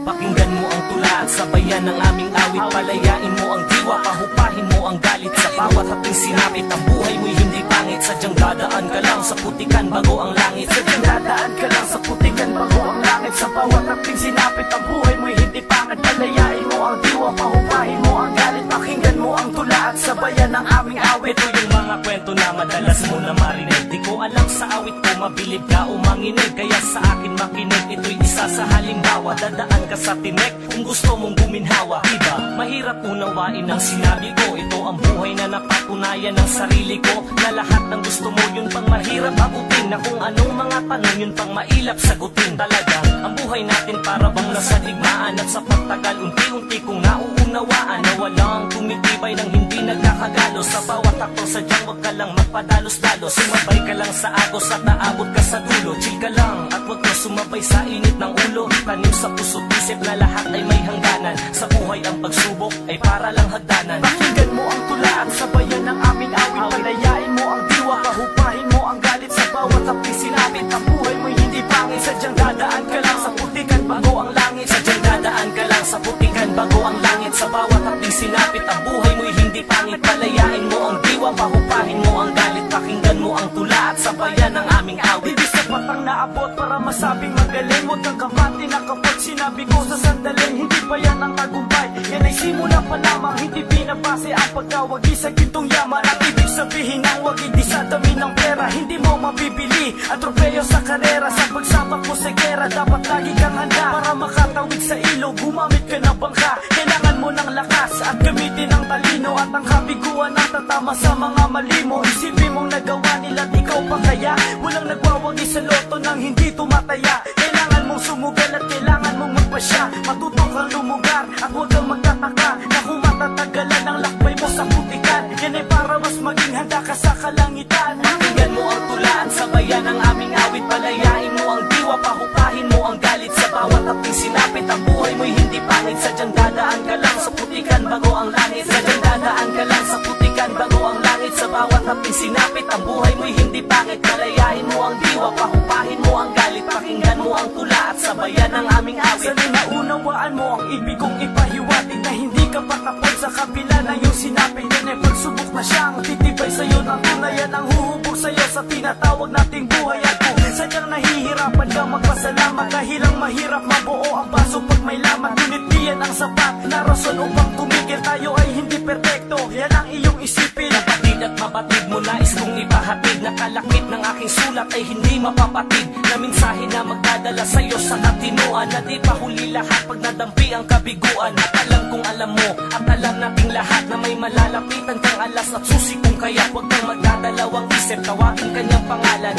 Pakinggan mo ang tula at sabayan ng aming awit. Palayain mo ang diwa, pahupahin mo ang galit. Sa bawat haping sinapit, ang buhay mo'y hindi pangit. Sadyang dadaan ka lang sa putikan bago ang langit. Sadyang dadaan ka lang sa putikan bago ang langit. Sa bawat haping sinapit, ang buhay mo'y hindi pangit. Palayain mo ang diwa, pahupahin mo ang galit. Pakinggan mo ang tula at sabayan ng aming awit. Ito yung mga kwento na madalas mo na marinig. Di ko alam sa awit ko, mabilib ka o manginig. Kaya sa akin makinig, ito'y isa sa halimbawa. Dadaan ka sa tinek kung gusto mong guminhawa. Diba, mahirap unawain ang sinabi ko. Ito ang buhay na napatunayan ng sarili ko. Na lahat ng gusto mo yun pang mahirap abutin. Na kung anong mga tanong yun pang mailap sagutin. Talagang ang buhay natin para bang nasa digmaan. At sa pagtagal unti-unti kong nauunawaan na walang tumitibay ng hindi nagkakagalo. Sa bawat akto sadyang wag ka lang magpadalos-dalos. Sumabay ka lang sa agos at naabot ka sa dulo. Chill ka lang at wag ka sumabay sa init ng ulo. Tanim sa puso't isip na lahat ay may hangganan. Sa buhay ang pagsubok ay para lang hagdanan. Pakinggan mo ang tula at sabayan ng aming awit. Palayain mo ang diwa, pahupahin mo ang galit. Sa bawat haping sinapit, ang buhay mo'y hindi pangit. Sadyang dadaan ka lang sa putikan bago ang langit. Sadyang dadaan ka lang sa putikan bago ang langit. Sa bawat haping sinapit, ang buhay mo'y hindi pangit. Palayain mo ang diwa, pahupahin mo ang galit. Pakinggan mo ang tula at sabayan ng aming awit. Hindi sapat ang naabot para masabing magaling. Huwag kang kamati na kapag sinabi ko sa sandaling. Hindi pa yan ang tagumpay, yan ay simula pa lamang. Hindi binabase ang pagkawagi sa gintong yaman. Ang ibig sabihin ng wag hindi sa dami ng pera. Hindi mo mabibili ang tropeyo sa karera. Sa pagsabak mo sa gera, dapat lagi kang handa. Para makatawid sa ilog, gumamit ka ng bangka. Kailangan mo ng lakas at gamitin ang talino. At ang kabiguan na tatama sa mga mali mo. Isipin mong nagawa nila at ikaw pa kaya. Walang nagwawagi sa loto nang hindi tumataya. Kailangan mong sumugal at kailangan mong magpasya. Matutong kang lumugar at huwag kang magtataka na kung matatagalan ang lakbay mo sa putikan. Yan ay para mas maging handa ka sa kalangitan. Pakinggan mo ang tula at sabayan ng aming awit. Palayain mo ang diwa, pahupahin mo ang galit. Sa bawat haping sinapit, ang buhay mo'y hindi pangit. Sadyang dadaan ka lang sa putikan bago ang langit. Sadyang dadaan ka lang sa putikan bago ang langit. Sa bawat haping sinapit, ang buhay mo'y hindi pangit. Palayain mo ang diwa, pahupahin mo ang galit. Pakinggan mo ang tula at sabayan ng aming awit. Sana'y naunawaan mo ang ibig kong ipahiwatig. Na hindi ka patapon sa kabila na yung sinapit. Yan ay pagsubok na siyang titibay sa'yo. Ng tunayan ang huhubog sa'yo sa tinatawag nating buhay. At kung sadyang nahihirapan kang magpasalamat, dahil ang mahirap mabuo ang paso pag may lamat. Ngunit diyan ang sapat na rason upang tumigil. Tayo ay hindi perpekto, yan ang iyong isipin. Napatid at mabatid mo, nais kong ipahatid. Nakalakip ng aking sulat ay hindi mapapatid. Na mensahe na magdadala sa'yo sa katinuan. Na di pa huli lahat pag nadampi ang kabiguan. At alam kong alam mo at alam nating lahat na may malalapitan kang alas at susi. Kung kaya huwag kang magdadalawang isip, tawagin kanyang pangalan.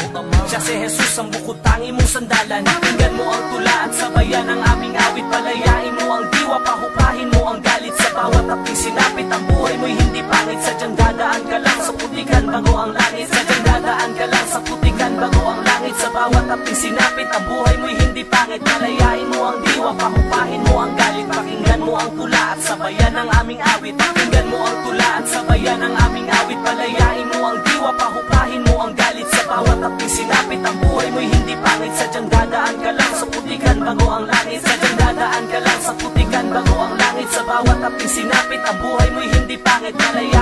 Siya si Jesus ang bukod tangi mong sandalan. Pakinggan mo ang tula at sabayan ng aming awit. Palayain mo ang diwa, pahupahin mo ang galit. Sa bawat haping sinapit, ang buhay mo'y hindi pangit. Sadyang dadaan ka lang sa putikan bago ang langit. Sadyang dadaan ka lang sa putikan bago ang langit. Sa bawat haping sinapit, ang buhay mo'y hindi pangit. Palayain mo ang diwa, pahupahin mo ang galit. Pakinggan mo ang tula at sabayan ng aming awit. Pakinggan mo ang tula at sabayan ng aming awit. Palayain mo ang diwa, pahupahin mo ang galit. Sa bawat haping sinapit, ang buhay mo'y hindi pangit. Sadyang dadaan ka lang sa putikan bago ang langit. Sadyang dadaan ka lang sa putikan bago ang langit. Sa bawat haping sinapit, ang buhay mo'y hindi pangit. Palayain